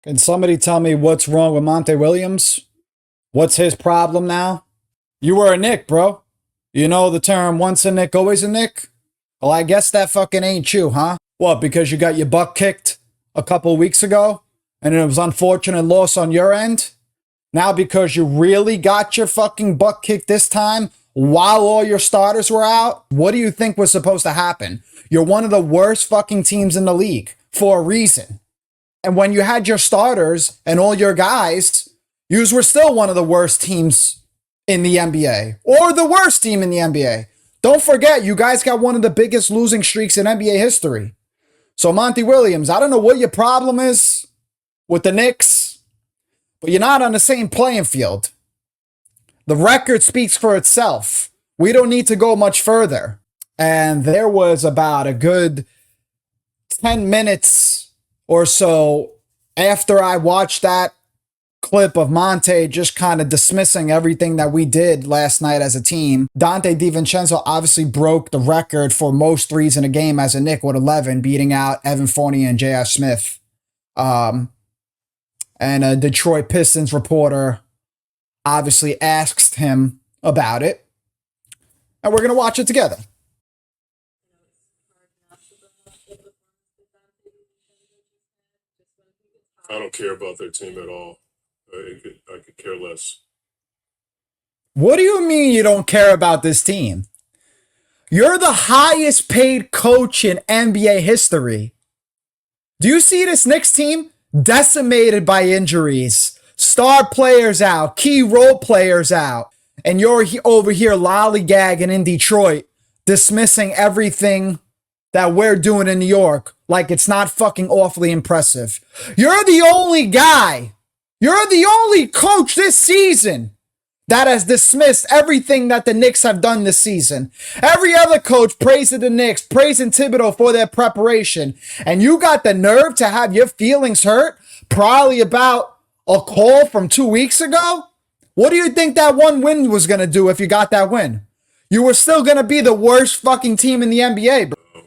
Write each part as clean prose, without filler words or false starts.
Can somebody tell me what's wrong with Monty Williams? What's his problem now? You were a Knick, bro. You know the term once a Knick, always a Knick? Well, I guess that fucking ain't you, huh? What, because you got your butt kicked a couple weeks ago and it was unfortunate loss on your end? Now because you really got your fucking butt kicked this time while all your starters were out? What do you think was supposed to happen? You're one of the worst fucking teams in the league for a reason. And when you had your starters and all your guys, yous were still one of the worst teams in the NBA, or the worst team in the NBA. Don't forget, you guys got one of the biggest losing streaks in NBA history. So Monty Williams, I don't know what your problem is with the Knicks, but you're not on the same playing field. The record speaks for itself. We don't need to go much further. And there was about a good 10 minutes or so after I watched that clip of Monte just kind of dismissing everything that we did last night as a team. Donte Divincenzo obviously broke the record for most threes in a game as a Knick with 11, beating out Evan Fournier and J.R. Smith. And a Detroit Pistons reporter obviously asked him about it. And we're going to watch it together. I don't care about their team at all. I could care less. What do you mean you don't care about this team? You're the highest paid coach in NBA history. Do you see this Knicks team? Decimated by injuries. Star players out. Key role players out. And you're over here lollygagging in Detroit, dismissing everything that we're doing in New York like it's not fucking awfully impressive. You're the only guy. You're the only coach this season that has dismissed everything that the Knicks have done this season. Every other coach praising the Knicks, praising Thibodeau for their preparation. And you got the nerve to have your feelings hurt probably about a call from 2 weeks ago? What do you think that one win was going to do if you got that win? You were still going to be the worst fucking team in the NBA, bro.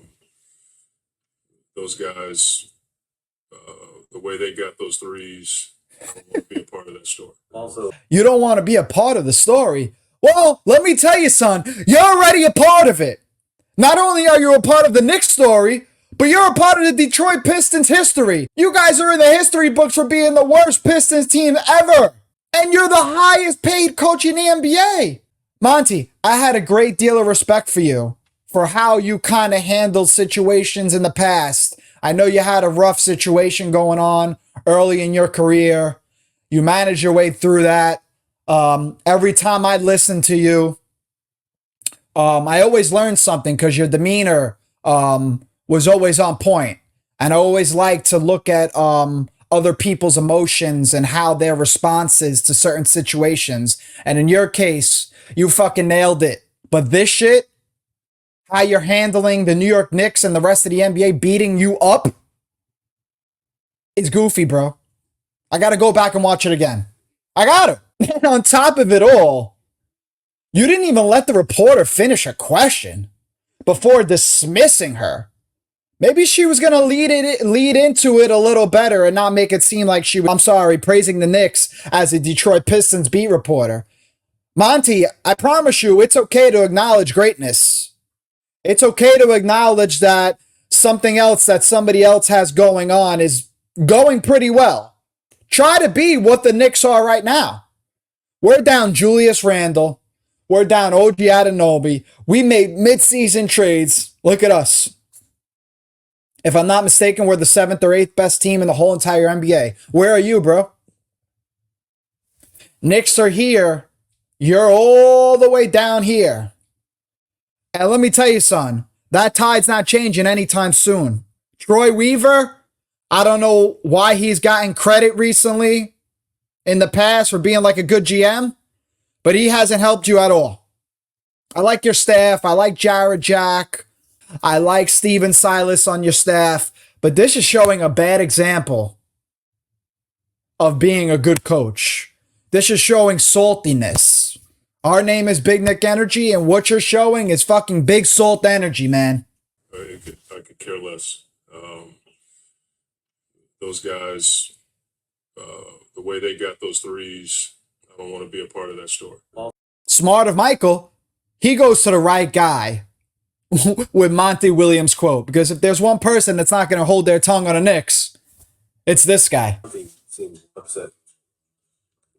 Those guys, the way they got those threes, I don't want to be a part of that story. Also, You don't want to be a part of the story. Well, let me tell you, son, you're already a part of it. Not only are you a part of the Knicks story, but you're a part of the Detroit Pistons history. You guys are in the history books for being the worst Pistons team ever. And you're the highest paid coach in the NBA. Monty, I had a great deal of respect for you for how you kind of handled situations in the past. I know you had a rough situation going on early in your career. You managed your way through that. Every time I listened to you, I always learned something because your demeanor was always on point. And I always like to look at other people's emotions and how their responses to certain situations. And in your case, you fucking nailed it. But this shit, how you're handling the New York Knicks and the rest of the NBA beating you up, is goofy, bro. I got to go back and watch it again. I got to. And on top of it all, you didn't even let the reporter finish a question before dismissing her. Maybe she was going to lead into it a little better and not make it seem like she was, praising the Knicks as a Detroit Pistons beat reporter. Monty, I promise you, it's okay to acknowledge greatness. It's okay to acknowledge that something else that somebody else has going on is going pretty well. Try to be what the Knicks are right now. We're down Julius Randle. We're down OG Anunoby. We made midseason trades. Look at us. If I'm not mistaken, we're the 7th or 8th best team in the whole entire NBA. Where are you, bro? Knicks are here. You're all the way down here. And let me tell you, son, that tide's not changing anytime soon. Troy Weaver, I don't know why he's gotten credit recently in the past for being like a good GM, but he hasn't helped you at all. I like your staff. I like Jared Jack. I like Steven Silas on your staff, but this is showing a bad example of being a good coach. This is showing saltiness. Our name is Big Nick Energy, and what you're showing is fucking big salt energy, man. I could care less. Those guys, The way they got those threes, I don't want to be a part of that story. Smart of Michael. He goes to the right guy with Monty Williams quote, because if there's one person that's not going to hold their tongue on the Knicks, it's this guy. Monty seemed upset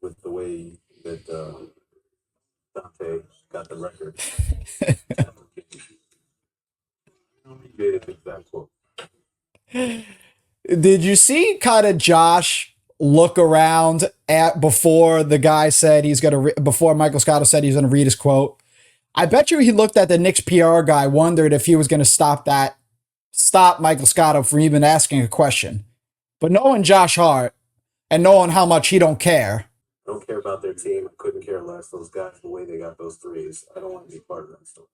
with the way that Donte got the record. Did you see kind of Josh look around at before the guy said he's going to, before Michael Scotto said he's going to read his quote? I bet you he looked at the Knicks PR guy, wondered if he was going to stop Michael Scotto from even asking a question. But knowing Josh Hart and knowing how much he don't care. I don't care about their team. I couldn't care less. Those guys, the way they got those threes, I don't want to be part of that stuff.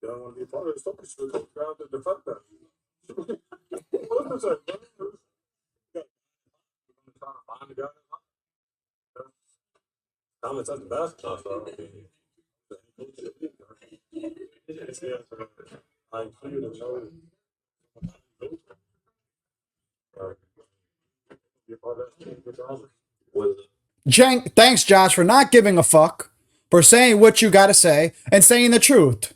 You don't want to be a part of the story, so go down to defend that. What is that? Trying to find the guy. Comments at the basketball, so I include a note. Jenk, thanks, Josh, for not giving a fuck, for saying what you got to say, and saying the truth.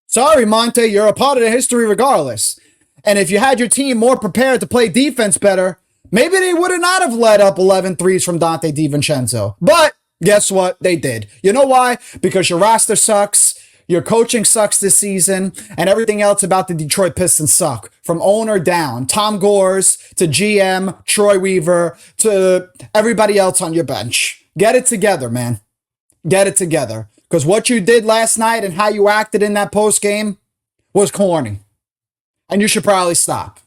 Sorry, Monte, you're a part of the history regardless. And if you had your team more prepared to play defense better, maybe they would not have let up 11 threes from Donte Divincenzo. But guess what? They did. You know why? Because your roster sucks, your coaching sucks this season, and everything else about the Detroit Pistons suck. From owner down, Tom Gores to GM, Troy Weaver, to everybody else on your bench. Get it together, man. Get it together. Because what you did last night and how you acted in that post game was corny. And you should probably stop.